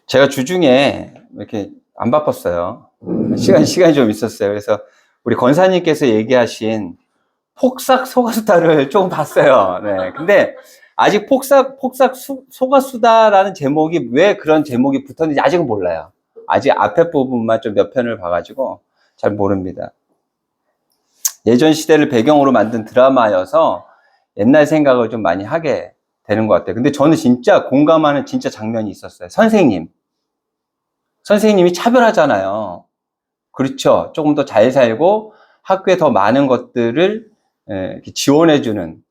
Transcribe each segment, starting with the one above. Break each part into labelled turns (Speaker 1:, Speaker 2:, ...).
Speaker 1: 제가 주중에 이렇게 안 바빴어요. 시간이 좀 있었어요. 그래서 우리 권사님께서 얘기하신 폭삭 소가수다를 조금 봤어요. 네. 근데 아직 폭삭 소가수다라는 제목이 왜 그런 제목이 붙었는지 아직은 몰라요. 아직 앞에 부분만 좀 몇 편을 봐가지고 잘 모릅니다. 예전 시대를 배경으로 만든 드라마여서 옛날 생각을 좀 많이 하게 되는 것 같아요. 근데 저는 진짜 공감하는 진짜 장면이 있었어요. 선생님이 차별하잖아요. 그렇죠. 조금 더 잘 살고 학교에 더 많은 것들을 지원해주는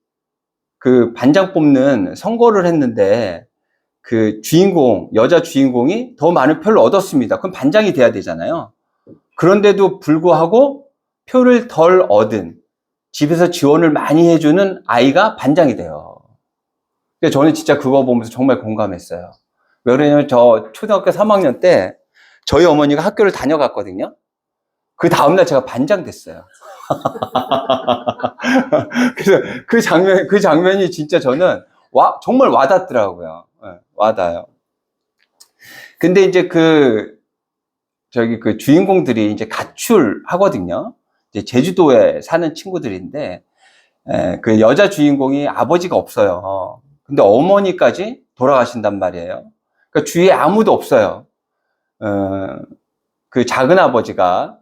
Speaker 1: 그 반장 뽑는 선거를 했는데 그 여자 주인공이 더 많은 표를 얻었습니다. 그럼 반장이 돼야 되잖아요. 그런데도 불구하고 표를 덜 얻은 집에서 지원을 많이 해주는 아이가 반장이 돼요. 근데 저는 진짜 그거 보면서 정말 공감했어요. 왜 그러냐면 저 초등학교 3학년 때 저희 어머니가 학교를 다녀갔거든요. 그 다음날 제가 반장 됐어요. 그래서 그 장면이 진짜 저는 정말 와닿더라고요. 네, 와닿아요. 근데 이제 그 주인공들이 이제 가출하거든요. 이제 제주도에 사는 친구들인데, 그 여자 주인공이 아버지가 없어요. 근데 어머니까지 돌아가신단 말이에요. 그러니까 주위에 아무도 없어요. 그 작은 아버지가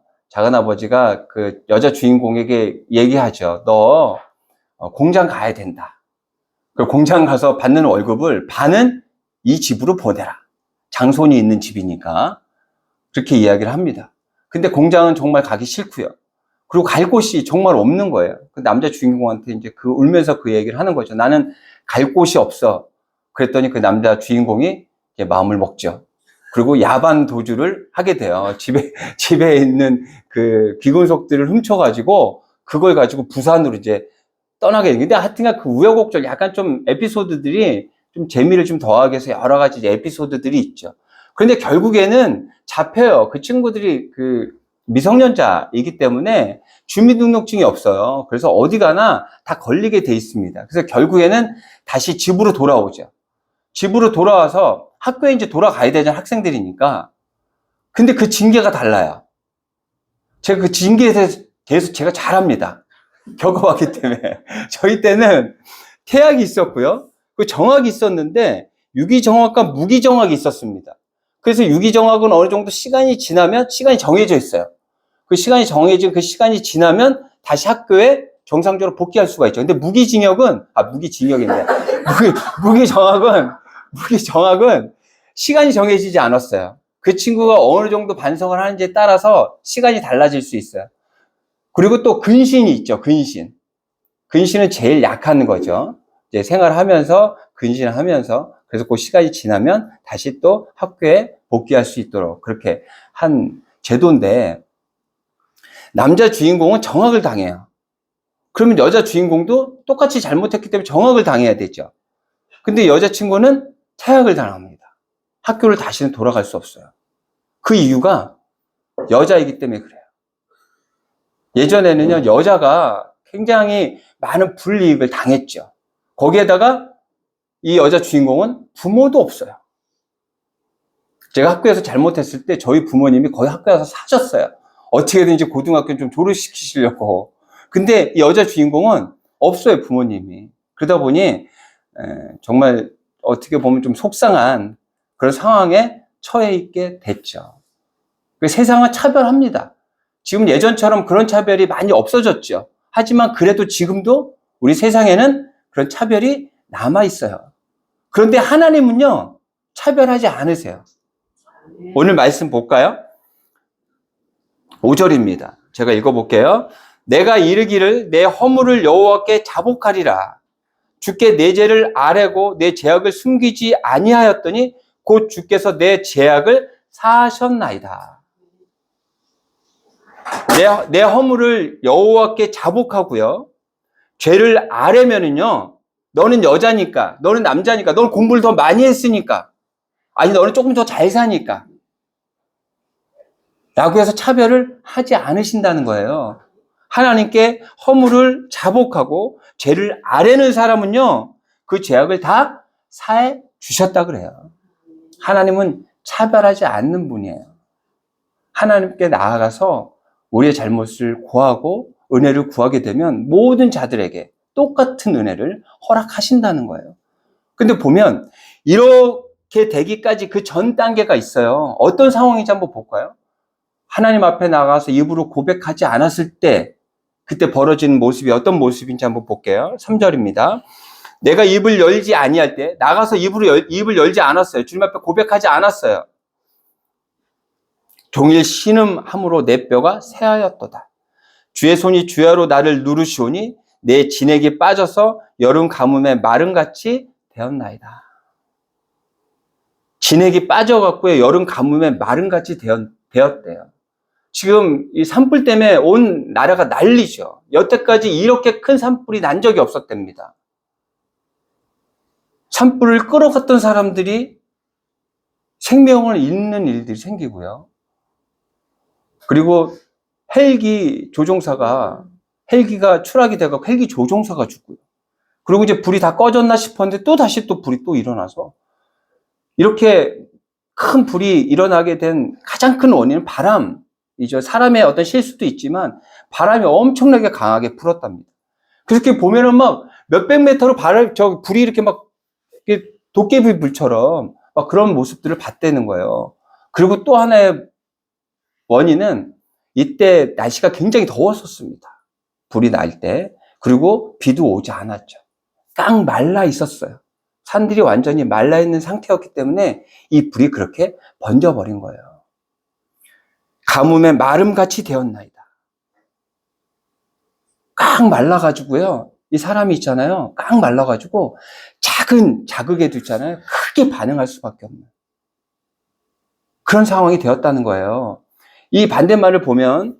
Speaker 1: 그 여자 주인공에게 얘기하죠. 너 공장 가야 된다. 그 공장 가서 받는 월급을 반은 이 집으로 보내라. 장손이 있는 집이니까. 그렇게 이야기를 합니다. 근데 공장은 정말 가기 싫고요. 그리고 갈 곳이 정말 없는 거예요. 그 남자 주인공한테 이제 울면서 그 얘기를 하는 거죠. 나는 갈 곳이 없어. 그랬더니 그 남자 주인공이 마음을 먹죠. 그리고 야반 도주를 하게 돼요. 집에 있는 그 귀금속들을 훔쳐가지고 그걸 가지고 부산으로 이제 떠나게 돼요. 근데 하여튼간 그 우여곡절 약간 좀 에피소드들이 좀 재미를 좀 더하게 해서 여러 가지 에피소드들이 있죠. 그런데 결국에는 잡혀요. 그 친구들이 그 미성년자이기 때문에 주민등록증이 없어요. 그래서 어디 가나 다 걸리게 돼 있습니다. 그래서 결국에는 다시 집으로 돌아오죠. 집으로 돌아와서 학교에 이제 돌아가야 되잖아요. 학생들이니까. 근데 그 징계가 달라요. 제가 그 징계에 대해서 제가 잘합니다. 겪어봤기 때문에. 저희 때는 태학이 있었고요. 그 정학이 있었는데 유기정학과 무기정학이 있었습니다. 그래서 유기정학은 어느 정도 시간이 지나면 시간이 정해져 있어요. 그 시간이 정해진 그 시간이 지나면 다시 학교에 정상적으로 복귀할 수가 있죠. 근데 무기정학은 시간이 정해지지 않았어요. 그 친구가 어느 정도 반성을 하는지에 따라서 시간이 달라질 수 있어요. 그리고 또 근신이 있죠. 근신은 제일 약한 거죠. 이제 생활하면서 근신하면서 그래서 그 시간이 지나면 다시 또 학교에 복귀할 수 있도록 그렇게 한 제도인데 남자 주인공은 정학을 당해요. 그러면 여자 주인공도 똑같이 잘못했기 때문에 정학을 당해야 되죠. 근데 여자친구는 퇴학을 당합니다. 학교를 다시는 돌아갈 수 없어요. 그 이유가 여자이기 때문에 그래요. 예전에는요, 여자가 굉장히 많은 불이익을 당했죠. 거기에다가 이 여자 주인공은 부모도 없어요. 제가 학교에서 잘못했을 때 저희 부모님이 거의 학교에 가서 사셨어요. 어떻게든지 고등학교 좀 졸업시키시려고. 근데 이 여자 주인공은 없어요, 부모님이. 그러다 보니 정말 어떻게 보면 좀 속상한 그런 상황에 처해 있게 됐죠. 세상은 차별합니다. 지금 예전처럼 그런 차별이 많이 없어졌죠. 하지만 그래도 지금도 우리 세상에는 그런 차별이 남아있어요. 그런데 하나님은요, 차별하지 않으세요. 오늘 말씀 볼까요? 5절입니다. 제가 읽어볼게요. 내가 이르기를 내 허물을 여호와께 자복하리라. 주께 내 죄를 아뢰고 내 죄악을 숨기지 아니하였더니 곧 주께서 내 죄악을 사하셨나이다. 내 허물을 여호와께 자복하고요. 죄를 아뢰면은요. 너는 여자니까, 너는 남자니까, 너는 공부를 더 많이 했으니까, 아니 너는 조금 더 잘 사니까 라고 해서 차별을 하지 않으신다는 거예요. 하나님께 허물을 자복하고 죄를 아뢰는 사람은요. 그 죄악을 다 사해 주셨다 그래요. 하나님은 차별하지 않는 분이에요. 하나님께 나아가서 우리의 잘못을 고하고 은혜를 구하게 되면 모든 자들에게 똑같은 은혜를 허락하신다는 거예요. 근데 보면 이렇게 되기까지 그 전 단계가 있어요. 어떤 상황인지 한번 볼까요? 하나님 앞에 나가서 입으로 고백하지 않았을 때 그때 벌어지는 모습이 어떤 모습인지 한번 볼게요. 3절입니다. 내가 입을 열지 아니할 때 나가서 입을 열지 않았어요. 주님 앞에 고백하지 않았어요. 종일 신음함으로 내 뼈가 새하였도다. 주의 손이 주야로 나를 누르시오니 내 진액이 빠져서 여름 가뭄에 마름같이 되었나이다. 진액이 빠져갖고 여름 가뭄에 마름같이 되었대요. 지금 이 산불 때문에 온 나라가 난리죠. 여태까지 이렇게 큰 산불이 난 적이 없었답니다. 산불을 끌어갔던 사람들이 생명을 잃는 일들이 생기고요. 그리고 헬기가 추락이 돼서 헬기 조종사가 죽고요. 그리고 이제 불이 다 꺼졌나 싶었는데 또 다시 또 불이 또 일어나서 이렇게 큰 불이 일어나게 된 가장 큰 원인은 바람이죠. 사람의 어떤 실수도 있지만 바람이 엄청나게 강하게 불었답니다. 그래서 이렇게 보면은 막 몇백 미터로 불이 이렇게 막 도깨비 불처럼 막 그런 모습들을 봤다는 거예요. 그리고 또 하나의 원인은 이때 날씨가 굉장히 더웠었습니다. 불이 날 때. 그리고 비도 오지 않았죠. 깡 말라 있었어요. 산들이 완전히 말라 있는 상태였기 때문에 이 불이 그렇게 번져버린 거예요. 가뭄에 마름같이 되었나이다. 깡 말라가지고요. 이 사람이 있잖아요. 깡 말라가지고 작은 자극에도 있잖아요. 크게 반응할 수밖에 없는 그런 상황이 되었다는 거예요. 이 반대말을 보면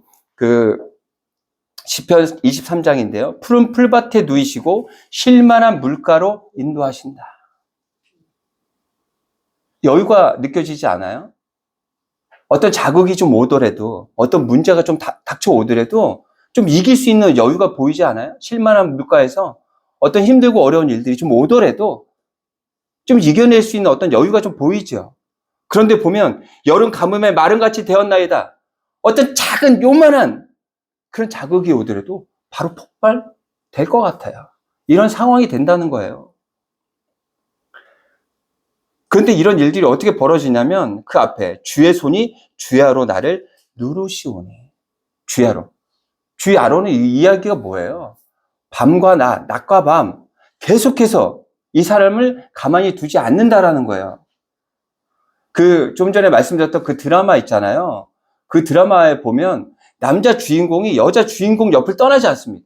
Speaker 1: 시편 23장인데요. 푸른 풀밭에 누이시고 쉴만한 물가로 인도하신다. 여유가 느껴지지 않아요? 어떤 자극이 좀 오더라도, 어떤 문제가 좀 닥쳐오더라도 좀 이길 수 있는 여유가 보이지 않아요? 쉴만한 물가에서 어떤 힘들고 어려운 일들이 좀 오더라도 좀 이겨낼 수 있는 어떤 여유가 좀 보이죠. 그런데 보면 여름 가뭄에 마름같이 되었나이다. 어떤 작은 요만한 그런 자극이 오더라도 바로 폭발될 것 같아요. 이런 상황이 된다는 거예요. 그런데 이런 일들이 어떻게 벌어지냐면 그 앞에 주의 손이 주야로 나를 누르시오니. 주야로. 주야로는 이 이야기가 뭐예요? 밤과 낮과 밤 계속해서 이 사람을 가만히 두지 않는다라는 거예요. 좀 전에 말씀드렸던 그 드라마 있잖아요. 그 드라마에 보면 남자 주인공이 여자 주인공 옆을 떠나지 않습니다.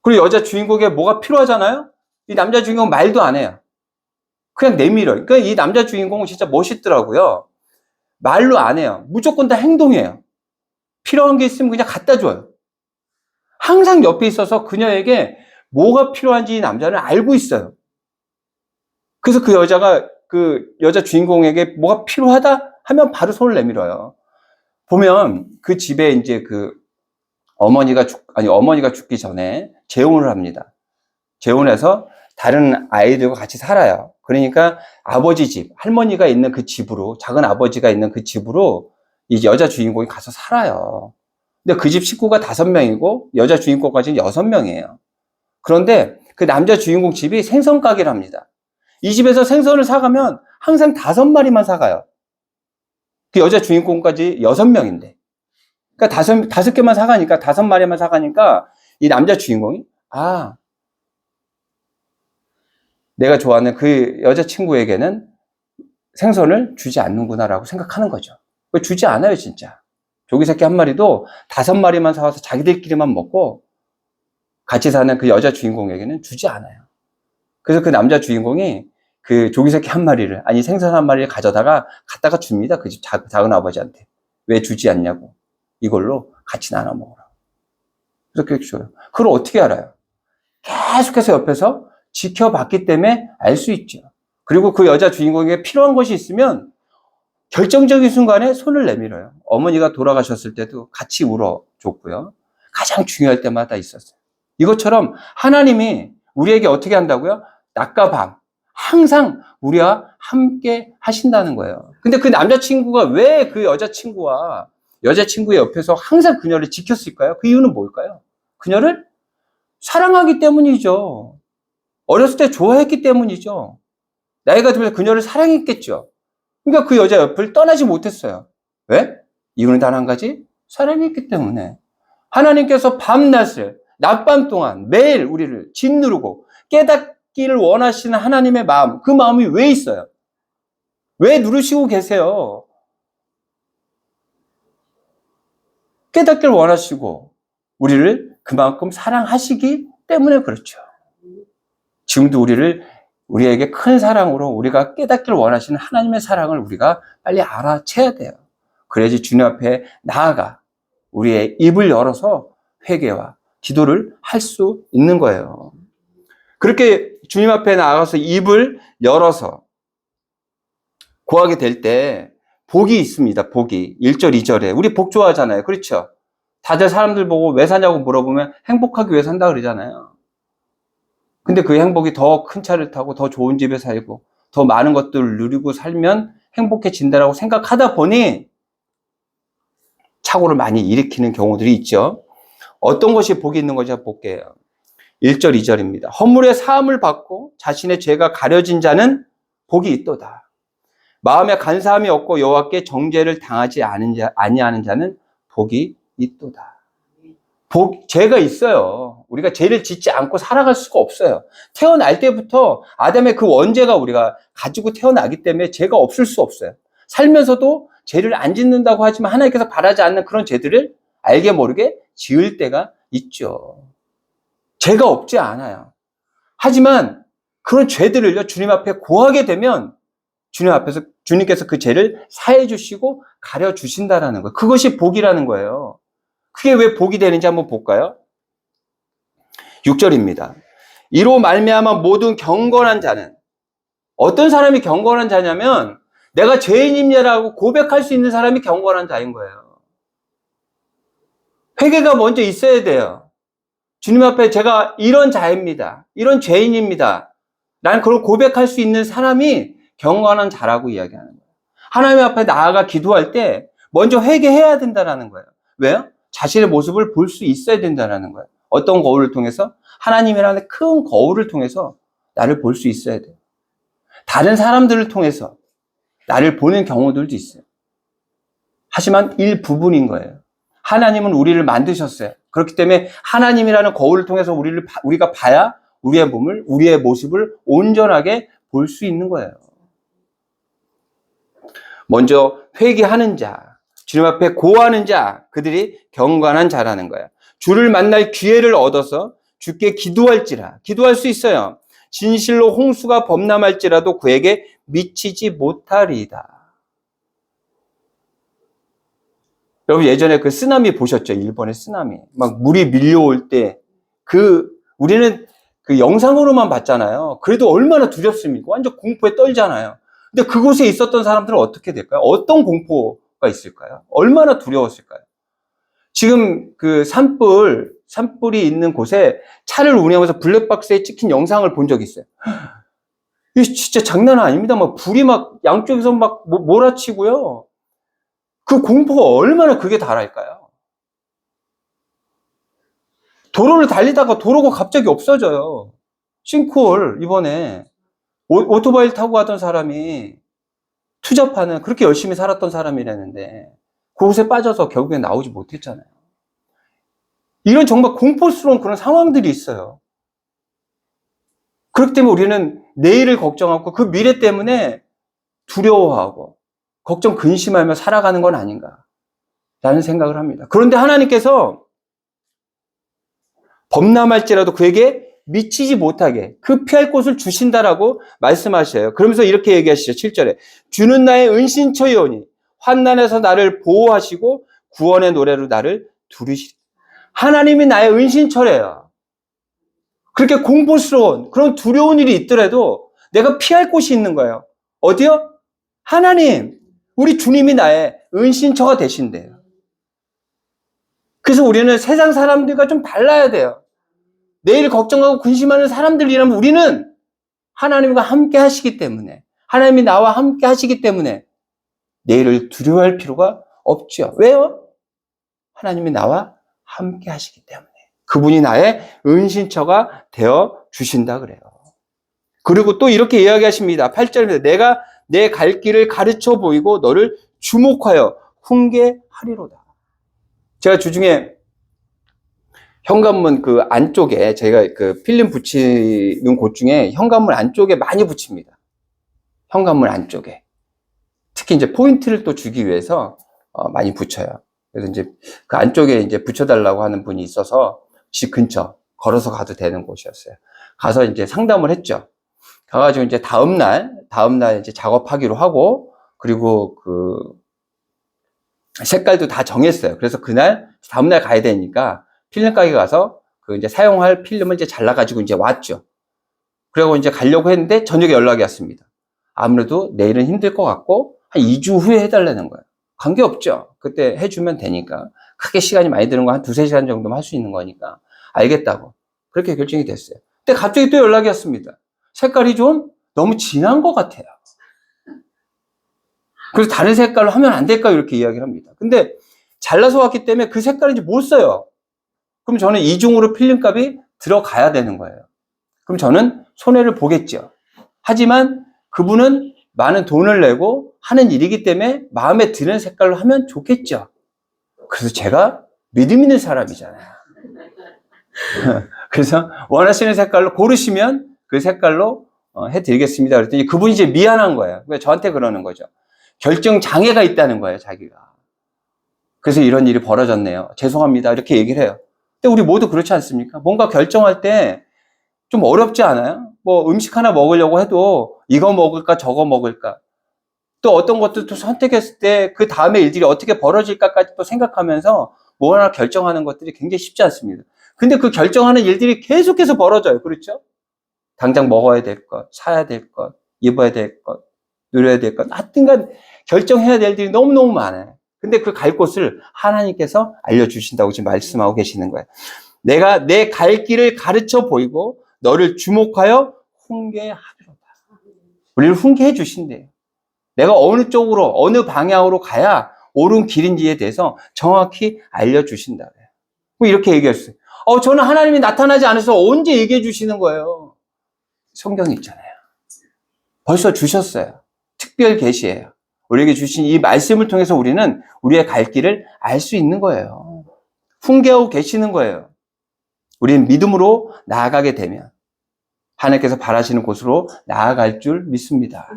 Speaker 1: 그리고 여자 주인공에게 뭐가 필요하잖아요? 이 남자 주인공은 말도 안 해요. 그냥 내밀어요. 그러니까 이 남자 주인공은 진짜 멋있더라고요. 말로 안 해요. 무조건 다 행동이에요. 필요한 게 있으면 그냥 갖다 줘요. 항상 옆에 있어서 그녀에게 뭐가 필요한지 이 남자는 알고 있어요. 그래서 그 여자 주인공에게 뭐가 필요하다 하면 바로 손을 내밀어요. 보면 그 집에 이제 어머니가 죽기 전에 재혼을 합니다. 재혼해서 다른 아이들과 같이 살아요. 그러니까 아버지 집, 할머니가 있는 그 집으로, 작은 아버지가 있는 그 집으로 이 여자 주인공이 가서 살아요. 근데 그 집 식구가 5명이고 여자 주인공까지는 6명이에요. 그런데 그 남자 주인공 집이 생선 가게를 합니다. 이 집에서 생선을 사가면 항상 5마리만 사가요. 그 여자 주인공까지 6명인데. 그러니까 5개만 사가니까, 5마리만 사가니까 이 남자 주인공이, 내가 좋아하는 그 여자친구에게는 생선을 주지 않는구나라고 생각하는 거죠. 주지 않아요, 진짜. 조기새끼 한 마리도 5마리만 사와서 자기들끼리만 먹고 같이 사는 그 여자 주인공에게는 주지 않아요. 그래서 그 남자 주인공이 그 조기새끼 한 마리를, 아니 생선 한 마리를 갖다가 줍니다. 그 집 작은 아버지한테. 왜 주지 않냐고. 이걸로 같이 나눠 먹으라고. 그래서 그렇게 줘요. 그걸 어떻게 알아요? 계속해서 옆에서 지켜봤기 때문에 알 수 있죠. 그리고 그 여자 주인공에게 필요한 것이 있으면 결정적인 순간에 손을 내밀어요. 어머니가 돌아가셨을 때도 같이 울어줬고요. 가장 중요할 때마다 있었어요. 이것처럼 하나님이 우리에게 어떻게 한다고요? 낮과 밤 항상 우리와 함께 하신다는 거예요. 근데 그 남자친구가 왜 그 여자친구의 옆에서 항상 그녀를 지켰을까요? 그 이유는 뭘까요? 그녀를 사랑하기 때문이죠. 어렸을 때 좋아했기 때문이죠. 나이가 들면서 그녀를 사랑했겠죠. 그러니까 그 여자 옆을 떠나지 못했어요. 왜? 이유는 단 한 가지, 사랑했기 때문에. 하나님께서 밤낮을, 낮밤 동안 매일 우리를 짓누르고 깨닫기를 원하시는 하나님의 마음, 그 마음이 왜 있어요? 왜 누르시고 계세요? 깨닫기를 원하시고 우리를 그만큼 사랑하시기 때문에 그렇죠. 지금도 우리에게 큰 사랑으로 우리가 깨닫기를 원하시는 하나님의 사랑을 우리가 빨리 알아채야 돼요. 그래야지 주님 앞에 나아가 우리의 입을 열어서 회개와 기도를 할 수 있는 거예요. 그렇게 주님 앞에 나아가서 입을 열어서 구하게 될 때 복이 있습니다. 복이. 1절, 2절에. 우리 복 좋아하잖아요. 그렇죠? 다들 사람들 보고 왜 사냐고 물어보면 행복하기 위해 산다 그러잖아요. 근데 그 행복이 더 큰 차를 타고 더 좋은 집에 살고 더 많은 것들을 누리고 살면 행복해진다라고 생각하다 보니 착오를 많이 일으키는 경우들이 있죠. 어떤 것이 복이 있는 것인지 볼게요. 1절, 2절입니다. 허물의 사함을 받고 자신의 죄가 가려진 자는 복이 있도다. 마음에 간사함이 없고 여호와께 정죄를 당하지 아니하는 자는 복이 있도다. 죄가 있어요. 우리가 죄를 짓지 않고 살아갈 수가 없어요. 태어날 때부터 아담의 그 원죄가 우리가 가지고 태어나기 때문에 죄가 없을 수 없어요. 살면서도 죄를 안 짓는다고 하지만 하나님께서 바라지 않는 그런 죄들을 알게 모르게 지을 때가 있죠. 죄가 없지 않아요. 하지만 그런 죄들을요, 주님 앞에 고하게 되면 주님께서 그 죄를 사해 주시고 가려 주신다라는 거예요. 그것이 복이라는 거예요. 그게 왜 복이 되는지 한번 볼까요? 6절입니다. 이로 말미암아 모든 경건한 자는, 어떤 사람이 경건한 자냐면 내가 죄인입니다라고 고백할 수 있는 사람이 경건한 자인 거예요. 회개가 먼저 있어야 돼요. 주님 앞에 제가 이런 자입니다. 이런 죄인입니다. 난 그걸 고백할 수 있는 사람이 경건한 자라고 이야기하는 거예요. 하나님 앞에 나아가 기도할 때 먼저 회개해야 된다는 거예요. 왜요? 자신의 모습을 볼 수 있어야 된다는 거예요. 어떤 거울을 통해서? 하나님이라는 큰 거울을 통해서 나를 볼 수 있어야 돼요. 다른 사람들을 통해서 나를 보는 경우들도 있어요. 하지만 일부분인 거예요. 하나님은 우리를 만드셨어요. 그렇기 때문에 하나님이라는 거울을 통해서 우리가 봐야 우리의 몸을, 우리의 모습을 온전하게 볼 수 있는 거예요. 먼저 회개하는 자, 주님 앞에 고하는 자, 그들이 경건한 자라는 거예요. 주를 만날 기회를 얻어서 주께 기도할지라. 기도할 수 있어요. 진실로 홍수가 범람할지라도 그에게 미치지 못하리이다. 여러분 예전에 그 쓰나미 보셨죠? 일본의 쓰나미. 막 물이 밀려올 때 우리는 그 영상으로만 봤잖아요. 그래도 얼마나 두렵습니까? 완전 공포에 떨잖아요. 근데 그곳에 있었던 사람들은 어떻게 될까요? 어떤 공포가 있을까요? 얼마나 두려웠을까요? 지금 그 산불이 있는 곳에 차를 운행하면서 블랙박스에 찍힌 영상을 본 적이 있어요. 이게 진짜 장난 아닙니다. 막 불이 막 양쪽에서 막 몰아치고요. 그 공포가 얼마나 극에 달할까요? 도로를 달리다가 도로가 갑자기 없어져요. 싱크홀 이번에 오토바이를 타고 가던 사람이 투잡하는, 그렇게 열심히 살았던 사람이라는데 그곳에 빠져서 결국엔 나오지 못했잖아요. 이런 정말 공포스러운 그런 상황들이 있어요. 그렇기 때문에 우리는 내일을 걱정하고 그 미래 때문에 두려워하고 걱정 근심하며 살아가는 건 아닌가라는 생각을 합니다. 그런데 하나님께서 범람할지라도 그에게 미치지 못하게 그 피할 곳을 주신다라고 말씀하셔요. 그러면서 이렇게 얘기하시죠. 7절에 주는 나의 은신처이오니 환난에서 나를 보호하시고 구원의 노래로 나를 두르시리. 하나님이 나의 은신처래요. 그렇게 공포스러운 그런 두려운 일이 있더라도 내가 피할 곳이 있는 거예요. 어디요? 하나님, 우리 주님이 나의 은신처가 되신대요. 그래서 우리는 세상 사람들과 좀 달라야 돼요. 내일 걱정하고 근심하는 사람들이라면 우리는 하나님과 함께 하시기 때문에, 하나님이 나와 함께 하시기 때문에 내일을 두려워할 필요가 없죠. 왜요? 하나님이 나와 함께 하시기 때문에. 그분이 나의 은신처가 되어 주신다 그래요. 그리고 또 이렇게 이야기하십니다. 8절입니다. 내가 내 갈 길을 가르쳐 보이고 너를 주목하여 훈계하리로다. 제가 주중에 현관문 그 안쪽에, 제가 그 필름 붙이는 곳 중에 현관문 안쪽에 많이 붙입니다. 현관문 안쪽에. 특히 이제 포인트를 또 주기 위해서 많이 붙여요. 그래서 이제 그 안쪽에 이제 붙여달라고 하는 분이 있어서 집 근처 걸어서 가도 되는 곳이었어요. 가서 이제 상담을 했죠. 가가지고 이제 다음날 이제 작업하기로 하고, 그리고 그 색깔도 다 정했어요. 그래서 그날, 다음날 가야 되니까 필름 가게 가서 그 이제 사용할 필름을 이제 잘라가지고 이제 왔죠. 그리고 이제 가려고 했는데 저녁에 연락이 왔습니다. 아무래도 내일은 힘들 것 같고 한 2주 후에 해달라는 거예요. 관계없죠. 그때 해주면 되니까. 크게 시간이 많이 드는 거 한 2-3시간 정도만 할 수 있는 거니까. 알겠다고. 그렇게 결정이 됐어요. 근데 갑자기 또 연락이 왔습니다. 색깔이 좀 너무 진한 것 같아요. 그래서 다른 색깔로 하면 안 될까요? 이렇게 이야기를 합니다. 근데 잘라서 왔기 때문에 그 색깔인지 못 써요. 그럼 저는 이중으로 필름값이 들어가야 되는 거예요. 그럼 저는 손해를 보겠죠. 하지만 그분은 많은 돈을 내고 하는 일이기 때문에 마음에 드는 색깔로 하면 좋겠죠. 그래서 제가 믿음 있는 사람이잖아요. 그래서 원하시는 색깔로 고르시면 그 색깔로 해드리겠습니다. 그랬더니 그분이 이제 미안한 거예요. 왜 저한테 그러는 거죠? 결정 장애가 있다는 거예요, 자기가. 그래서 이런 일이 벌어졌네요. 죄송합니다. 이렇게 얘기를 해요. 근데 우리 모두 그렇지 않습니까? 뭔가 결정할 때 좀 어렵지 않아요? 뭐 음식 하나 먹으려고 해도 이거 먹을까 저거 먹을까, 또 어떤 것도 선택했을 때 그 다음에 일들이 어떻게 벌어질까까지 또 생각하면서 뭐 하나 결정하는 것들이 굉장히 쉽지 않습니다. 근데 그 결정하는 일들이 계속해서 벌어져요. 그렇죠? 당장 먹어야 될 것, 사야 될 것, 입어야 될 것, 누려야 될 것, 하여튼간 결정해야 될 일이 너무너무 많아요. 근데 그 갈 곳을 하나님께서 알려주신다고 지금 말씀하고 계시는 거예요. 내가 내 갈 길을 가르쳐 보이고 너를 주목하여 훈계하리로다. 우리를 훈계해 주신대요. 내가 어느 쪽으로, 어느 방향으로 가야 옳은 길인지에 대해서 정확히 알려주신다. 이렇게 얘기했어요. 저는 하나님이 나타나지 않아서 언제 얘기해 주시는 거예요? 성경에 있잖아요. 벌써 주셨어요. 특별 계시예요. 우리에게 주신 이 말씀을 통해서 우리는 우리의 갈 길을 알 수 있는 거예요. 훈계하고 계시는 거예요. 우리는 믿음으로 나아가게 되면 하나님께서 바라시는 곳으로 나아갈 줄 믿습니다.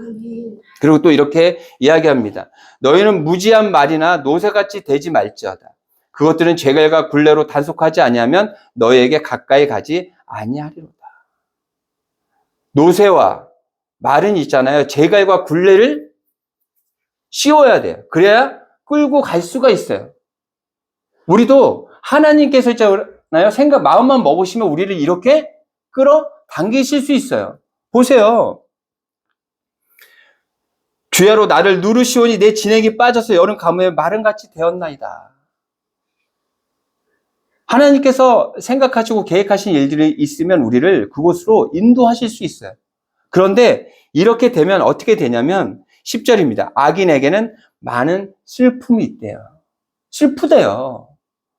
Speaker 1: 그리고 또 이렇게 이야기합니다. 너희는 무지한 말이나 노새같이 되지 말지어다. 그것들은 죄갈과 굴레로 단속하지 아니하면 너희에게 가까이 가지 아니하리로다. 노새와 말은 있잖아요. 죄갈과 굴레를 씌워야 돼요. 그래야 끌고 갈 수가 있어요. 우리도 하나님께서 있잖아요. 마음만 먹으시면 우리를 이렇게 끌어 당기실 수 있어요. 보세요. 주야로 나를 누르시오니 내 진액이 빠져서 여름 가뭄에 마른같이 되었나이다. 하나님께서 생각하시고 계획하신 일들이 있으면 우리를 그곳으로 인도하실 수 있어요. 그런데 이렇게 되면 어떻게 되냐면 10절입니다. 악인에게는 많은 슬픔이 있대요. 슬프대요.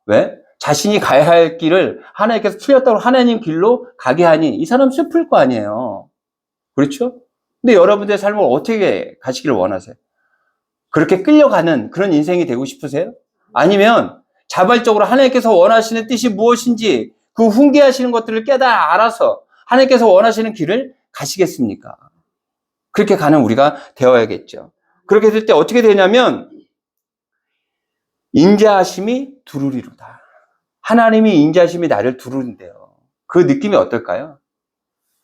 Speaker 1: 왜? 자신이 가야 할 길을 하나님께서 틀렸다고 하나님 길로 가게 하니 이 사람 슬플 거 아니에요. 그렇죠? 근데 여러분들의 삶을 어떻게 가시기를 원하세요? 그렇게 끌려가는 그런 인생이 되고 싶으세요? 아니면 자발적으로 하나님께서 원하시는 뜻이 무엇인지 그 훈계하시는 것들을 깨달아 알아서 하나님께서 원하시는 길을 가시겠습니까? 그렇게 가는 우리가 되어야겠죠. 그렇게 될 때 어떻게 되냐면 인자하심이 두루리로다. 하나님이 인자하심이 나를 두루린대요. 그 느낌이 어떨까요?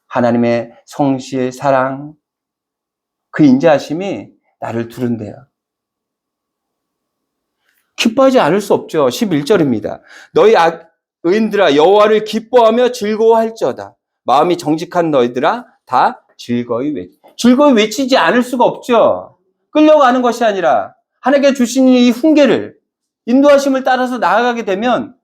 Speaker 1: 하나님의 성실, 사랑, 그 인자하심이 나를 두른대요. 기뻐하지 않을 수 없죠. 11절입니다. 너희 의인들아 여호와를 기뻐하며 즐거워할지어다. 마음이 정직한 너희들아 다 즐거이 외치지 않을 수가 없죠. 끌려가는 것이 아니라 하나님께 주신 이 훈계를, 인도하심을 따라서 나아가게 되면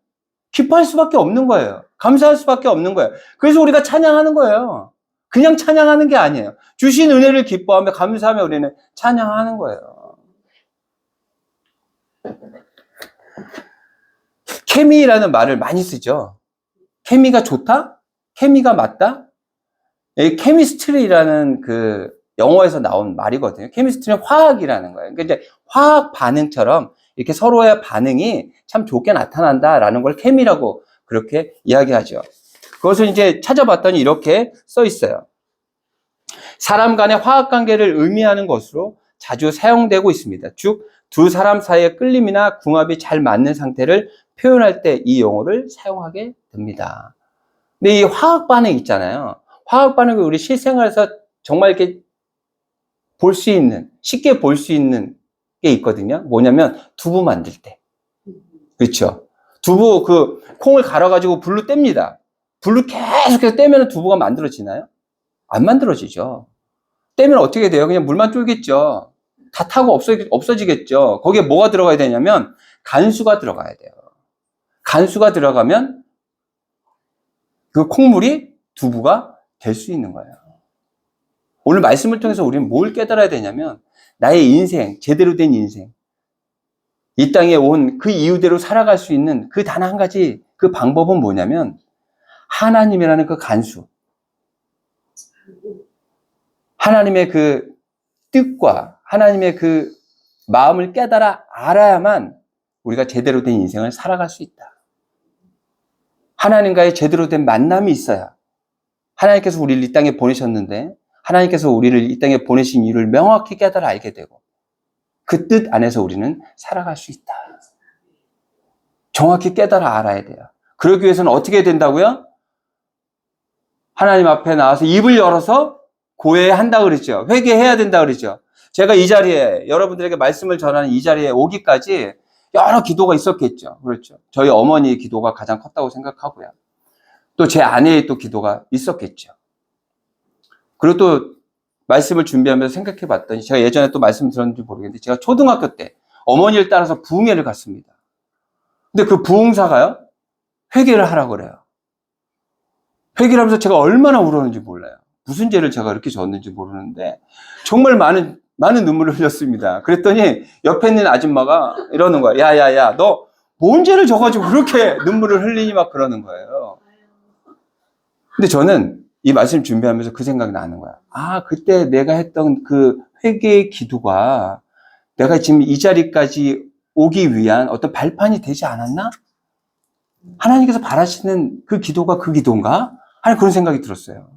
Speaker 1: 기뻐할 수밖에 없는 거예요. 감사할 수밖에 없는 거예요. 그래서 우리가 찬양하는 거예요. 그냥 찬양하는 게 아니에요. 주신 은혜를 기뻐하며 감사하며 우리는 찬양하는 거예요. 케미라는 말을 많이 쓰죠. 케미가 좋다? 케미가 맞다? 이 케미스트리라는 그 영어에서 나온 말이거든요. 케미스트리는 화학이라는 거예요. 그러니까 이제 화학 반응처럼 이렇게 서로의 반응이 참 좋게 나타난다라는 걸 케미라고 그렇게 이야기하죠. 그것을 이제 찾아봤더니 이렇게 써 있어요. 사람 간의 화학 관계를 의미하는 것으로 자주 사용되고 있습니다. 즉, 두 사람 사이의 끌림이나 궁합이 잘 맞는 상태를 표현할 때 이 용어를 사용하게 됩니다. 근데 이 화학 반응 있잖아요. 화학 반응을 우리 실생활에서 정말 이렇게 볼 수 있는, 쉽게 볼 수 있는 게 있거든요. 뭐냐면 두부 만들 때. 그렇죠? 두부 그 콩을 갈아가지고 불로 뗍니다. 불로 계속해서 떼면 두부가 만들어지나요? 안 만들어지죠. 떼면 어떻게 돼요? 그냥 물만 쫄겠죠. 다 타고 없어지겠죠. 거기에 뭐가 들어가야 되냐면 간수가 들어가야 돼요. 간수가 들어가면 그 콩물이 두부가 될 수 있는 거예요. 오늘 말씀을 통해서 우리는 뭘 깨달아야 되냐면 나의 인생, 제대로 된 인생, 이 땅에 온 그 이유대로 살아갈 수 있는 그 단 한 가지 그 방법은 뭐냐면 하나님이라는 그 간수, 하나님의 그 뜻과 하나님의 그 마음을 깨달아 알아야만 우리가 제대로 된 인생을 살아갈 수 있다. 하나님과의 제대로 된 만남이 있어야 하나님께서 우리를 이 땅에 보내셨는데 하나님께서 우리를 이 땅에 보내신 이유를 명확히 깨달아 알게 되고 그 뜻 안에서 우리는 살아갈 수 있다. 정확히 깨달아 알아야 돼요. 그러기 위해서는 어떻게 된다고요? 하나님 앞에 나와서 입을 열어서 고해한다 그랬죠. 회개해야 된다 그랬죠. 제가 이 자리에 여러분들에게 말씀을 전하는 이 자리에 오기까지 여러 기도가 있었겠죠. 그렇죠. 저희 어머니의 기도가 가장 컸다고 생각하고요. 또 제 아내의 또 기도가 있었겠죠. 그리고 또 말씀을 준비하면서 생각해 봤더니 제가 예전에 또 말씀 들었는지 모르겠는데 제가 초등학교 때 어머니를 따라서 부흥회를 갔습니다. 근데 그 부흥사가요, 회개를 하라고 그래요. 회개를 하면서 제가 얼마나 울었는지 몰라요. 무슨 죄를 제가 이렇게 졌는지 모르는데 정말 많은 눈물을 흘렸습니다. 그랬더니 옆에 있는 아줌마가 이러는 거야. 야야야, 너 뭔 죄를 져가지고 그렇게 눈물을 흘리니 막 그러는 거예요. 근데 저는 이 말씀 준비하면서 그 생각이 나는 거야. 아, 그때 내가 했던 그 회개의 기도가 내가 지금 이 자리까지 오기 위한 어떤 발판이 되지 않았나? 하나님께서 바라시는 그 기도가 그 기도인가? 하는 그런 생각이 들었어요.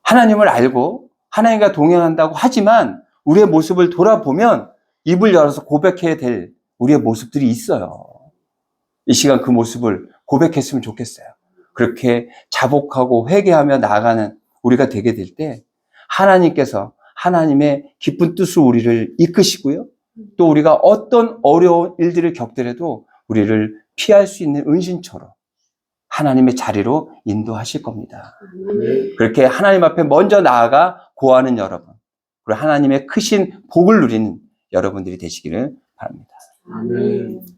Speaker 1: 하나님을 알고 하나님과 동행한다고 하지만 우리의 모습을 돌아보면 입을 열어서 고백해야 될 우리의 모습들이 있어요. 이 시간 그 모습을 고백했으면 좋겠어요. 그렇게 자복하고 회개하며 나아가는 우리가 되게 될 때 하나님께서 하나님의 기쁜 뜻으로 우리를 이끄시고요. 또 우리가 어떤 어려운 일들을 겪더라도 우리를 피할 수 있는 은신처럼 하나님의 자리로 인도하실 겁니다. 그렇게 하나님 앞에 먼저 나아가 고하는 여러분, 그리고 하나님의 크신 복을 누리는 여러분들이 되시기를 바랍니다.
Speaker 2: 아멘.